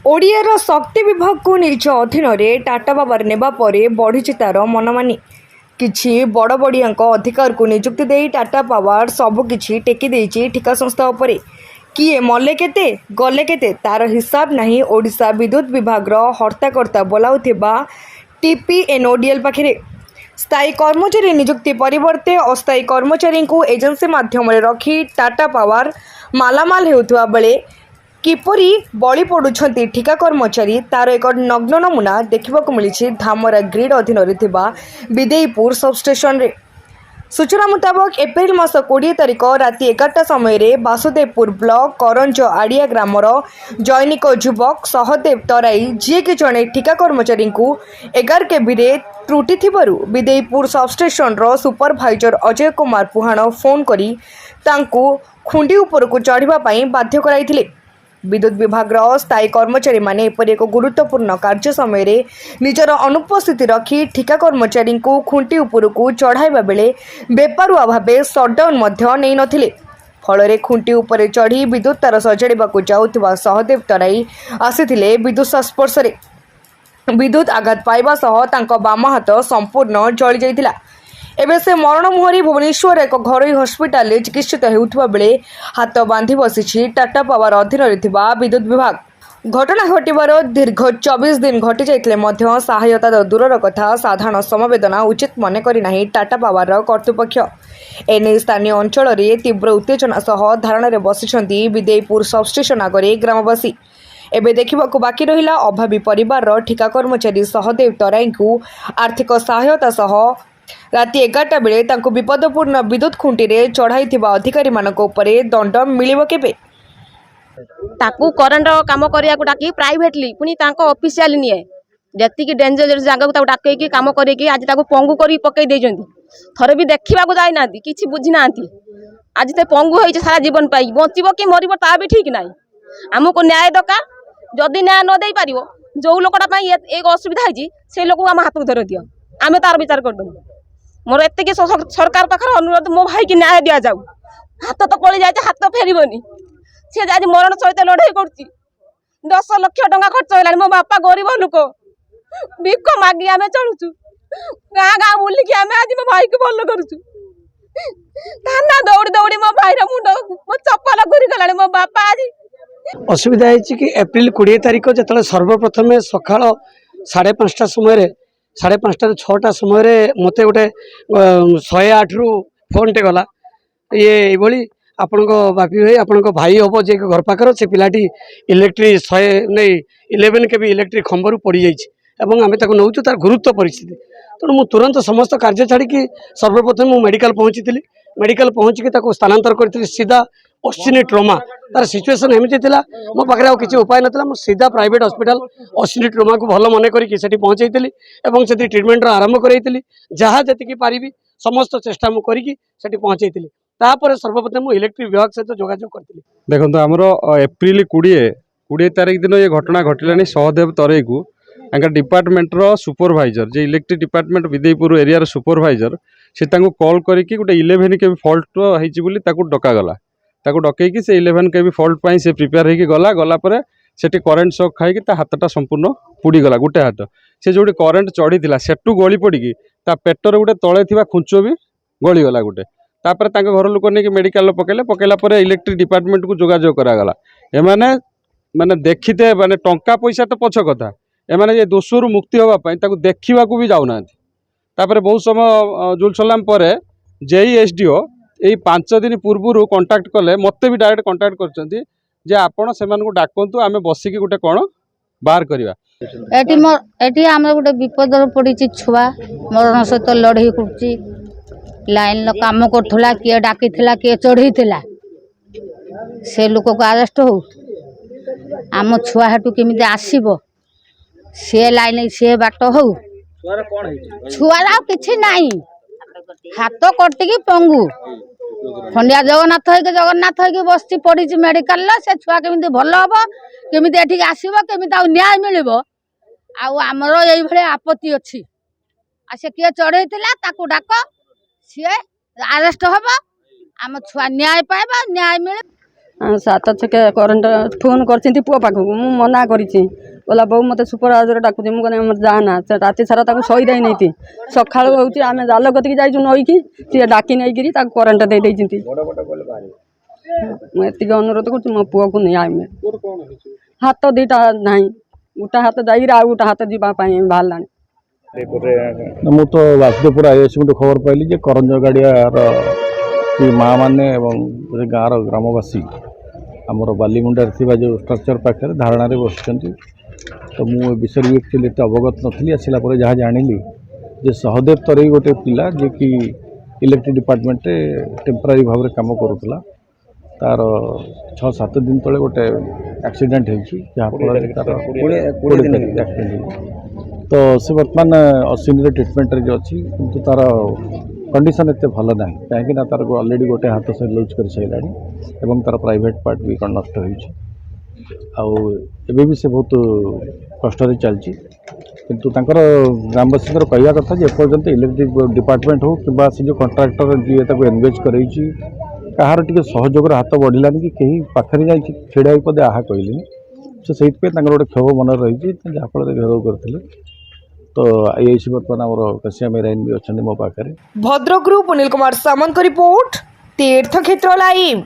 ओडियार शक्ति विभाग को निज अधीन में टाटा पावर नेबा परे बढ़ी तार मनमानी किछि बड़ बड़िया अधिकार को नियुक्ति दे टाटा पावर सबकि टेकी ठिका संस्था उपरे किए मले केते गले केते तार हिसाब नहीं ओडिशा विद्युत विभाग हर्ताकर्ता बोलाउथिबा टीपीएनओडीएल पाखे स्थायी कर्मचारी नियुक्ति परिवर्ते अस्थायी कर्मचारी को एजेंसी माध्यम रखी टाटा पावर मालामाल होउथुवा बेले किपरि बलि पड़ुछंती ठिका कर्मचारी तार एक नग्न नमूना देखा मिली धामरा ग्रिड अधीन विदेईपुर सबस्टेशन रे। सूचना मुताबक एप्रिल मास 20 तारिख राति 11टा समय वासुदेवपुर ब्लॉक करंज आड़िया ग्रामर जैनिक युवक सहदेव तराई जी कि जड़े ठिका कर्मचारी को 11 केबी त्रुटि थिबारु Bideipur substation supervisor Ajay Kumar Puhan phone करी तांकु खुंडी उपर को चढ़ा बाध्य कराइथिले। विद्युत विभाग स्थायी कर्मचारी माने एपरि एक गुरुत्वपूर्ण कार्य समय निजर अनुपस्थिति रखी ठिका कर्मचारी को खुंटी उपरकू चढ़ाइबा बेले बेपारुआ भावे सटडाउन नहीं नथिले। फल खुंटी उपरे चढ़ी विद्युत तार सजाड़ाकू जाउथिबा सहदेव तराई आसीथिले विद्युत संस्पर्श रे। विद्युत आघात पाइबा सह तांको बाम हाथ संपूर्ण जली जाइतिला। एबे से मरण मुहरी भुवनेश्वर एक घरोई हस्पिटाल चिकित्सित होउथुवा बेले हाथ बांधी बसी टाटा पावर अधीन विद्युत विभाग। घटना घटवर दीर्घ 24 दिन घटी जाइतिले मध्य सहायता दूरर कथा साधारण समवेदना उचित मन करना टाटा पावर कर्तृपक्ष। एने स्थानीय अंचल में तीव्र उत्तेजना सह धारण में बसिछंती विदेईपुर सबस्टेशन आगे ग्रामवासी। एबे देखा बाकी रहिला अभावी परिवार ठिका कर्मचारी सहदेव तराई को आर्थिक सहायता सह राति 11टा बेले तांको विपदपूर्ण विद्युत खुंटी रे चढ़ाई अधिकारी मानक उपरे दंड मिलिबो केबे। ताकू करंट काम करिया को डाकी प्राइवेटली पुनी तांको ऑफिशियल निए जति डेंजर जगह को डाके की काम करे की आज ताकू पंगु करी पकई दे जंती थरे भी देखिबा को जाई नांती किछि बुझी नांती आज ते पंगु होई सारा जीवन पाई बंचिबो कि मरिबो ता भी ठीक नाही। हमको न्याय दरकार जदि न्याय न देई पारिबो जो लोकटा पई एक असुविधा होई से लोक हम हाथ धर दियो आमे तार विचार कर दम। मोर एते सरकार पाखर अनुरोध मो भाई की न्याय दिया जाऊ हाथ तो पड़ी जाए हाथ तो फेरबनी सी आज मरण सहित लड़ाई कर 10 लाख टंका खर्च है मो बापा गरीब लोक भिक मागी आम चलुचु गाँ गाँ बुलिकी आम आज मो भाई को भल करुचु थाना दौड़ी दौड़ी मो भाई मुंड मो चप्पल घूरी गला मो बापा आज असुविधा है एप्रिल 20 तारिख जो सर्वप्रथम सका 5:30 समय 5:30 6टा समय मत गोटे 108 रु फोन टे गला ये आपण बापी भाई आपण भाई हम जे घर पाखर से पिलाटी इलेक्ट्रिक 100 नहीं 11 के भी इलेक्ट्रिक खंबर पड़ जाए आम नौ तार गुरुत्व परिस्थिति तेणु मुझे तुरंत समस्त कार्य छाड़ी सर्वप्रथम मुझे मेडिकल पहुँची मेडिकल पहुँचिक स्थानांतर कर सीधा अश्विनी ट्रोमा तार सिचुएसन एमती थी मो पाखे आ किसी उपाय नाला मुझे सीधा प्राइवेट हॉस्पिटल अश्विनी ट्रोमा को भल मन करी पहुँचाई और से ट्रिटमेंट आरंभ करी जहाँ जी पारि समस्त चेष्टा मुझे पहुँचाई तापर सर्वप्रथम मुझे इलेक्ट्रिक विभाग सहित जोगाजोग करी। देखो आमर एप्रिल 20 तारिख दिन ये घटना घटलानी सहदेव तराई को डिपार्टमेंट सुपरभाइजर जे इलेक्ट्रिक डिपार्टमेंट विदेईपुर एरिया सुपरभाइजर से कॉल करके गोटे 11 के फॉल्ट होती डकागला डकईकि से 11 के फॉल्ट पाई से प्रिपेयर होगी गला से करेन्ट शॉक खाई हाथटा संपूर्ण पुड़ीगला गोटे हाथ से जो करेन्ट चढ़ी सेटू गली पड़ी पेटर गोटे तले थी खुंच भी गलीगला गोटे तापर घर लोक नहीं मेडिकल पकड़ला इलेक्ट्रिक डिपार्टमेंट को जोगाजोग करागला एमाने माने देखते माने टंका पैसा तो पछ कथा एमाने ये दोषरू मुक्ति होगापाई देखा भी जाऊना बहुत समय जुल सलाम जेई एसडीओ यही 5 दिन पूर्व कंटाक्ट कले मत भी डायरेक्ट कंटाक्ट कर आपण से डाकतु आम बसिकी गोटे कौन बाहर करवा गोटे विपद पड़ी छुआ मरण सहित लड़ई कर लाइन काम करूला किए डाकी किए चढ़ी से लोक को आरेस्ट हो आम छुआ हेटू केमी आसब सी लाइन सी बाट हो छुआर कि हाथ कटिकी पंगु खंडिया जगन्नाथ हो बस पड़ी मेडिकल से छुआ केमी भल हम केमी आसब केमी न्याय मिल आमर ये आपत्ति अच्छी से किए चढ़ई डाक सी आरेस्ट हम आम छुआ न्याय पाइबा न्याय मिले ସାତ ଛକେ କରେଣ୍ଟ ଫୋନ୍ କରିଛନ୍ତି ପୁଅ ପାଖକୁ ମୁଁ ମନା କରିଛି କହିଲା ବୋଉ ମୋତେ ସୁପରଭାଇଜର ଡାକୁଛି ମୁଁ କହିଲି ଆମର ଯାଆନା ସେ ରାତି ସାରା ତାକୁ ଶୋଇ ଦେଇନାହିଁ ସକାଳୁ ହେଉଛି ଆମେ ଜାଲ କତିକି ଯାଇଛୁ ନଈକି ସିଏ ଡାକି ନେଇକିରି ତାକୁ କରେଣ୍ଟ ଦେଇଛନ୍ତି ମୁଁ ଏତିକି ଅନୁରୋଧ କରୁଛି ମୋ ପୁଅକୁ ନେଇ ଆମେ ହାତ ଦୁଇଟା ନାହିଁ ଗୋଟା ହାତ ଯାଇକିରି ଆଉ ଗୋଟା ହାତ ଯିବା ପାଇଁ ବାହାରିଲାଣି ମୁଁ ତ ବାସୁଦେବପୁର ଆଇଆଇସିଙ୍କୁ ଖବର ପାଇଲି ଯେ କରଞ୍ଜଗାଡ଼ିଆର ମାଆ ମାନେ ଏବଂ ଗାଁର ଗ୍ରାମବାସୀ ଆମର ବାଲିମୁଣ୍ଡାରେ ଥିବା ଯେଉଁ ଷ୍ଟ୍ରକ୍ଚର ପାଖରେ ଧାରଣାରେ ବସିଛନ୍ତି ତ ମୁଁ ଏ ବିଷୟରେ ବି ଆକ୍ଚୁଆଲି ଏତେ ଅବଗତ ନଥିଲି ଆସିଲା ପରେ ଯାହା ଜାଣିଲି ଯେ ସହଦେବ ତରେଇ ଗୋଟେ ପିଲା ଯିଏକି ଇଲେକ୍ଟ୍ରିକ୍ ଡିପାର୍ଟମେଣ୍ଟରେ ଟେମ୍ପୋରାରୀ ଭାବରେ କାମ କରୁଥିଲା ତାର 6-7 ଦିନ ତଳେ ଗୋଟେ ଆକ୍ସିଡେଣ୍ଟ ହେଇଛି ଯାହାଫଳରେ ତାର 20 ତାରିଖ ଆକ୍ସିଡେଣ୍ଟ ହେଇଛି ତ ସେ ବର୍ତ୍ତମାନ ଅଶ୍ୱିନୀରେ ଟ୍ରିଟମେଣ୍ଟରେ ଅଛି କିନ୍ତୁ ତାର कंडीशन एत भल ना कहीं तार अलरेडी गोटे हाथ से लुज कर साराणी और तार प्राइवेट पार्ट भी कौन नष्ट होबे भी से बहुत कष्ट चलती किंतु ग्रामवासी कहवा कथा एपर्तंत इलेक्ट्रिक डिपार्टमेंट हो कि जो कंट्राक्टर जी एनगेज कर कहार टे सहयोग हाथ बढ़लानी कि कहीं पाखे जा छिड़ा पदे आहा कहली से गोटे क्षोभ मन रही जहाँफल घेराव करते तो आईआईसी बर्तमान आम कसिया मेराइन भी अच्छा मो पाखे भद्रकरू पुनील कुमार सामंत रिपोर्ट तीर्थक्षेत्र लाइव।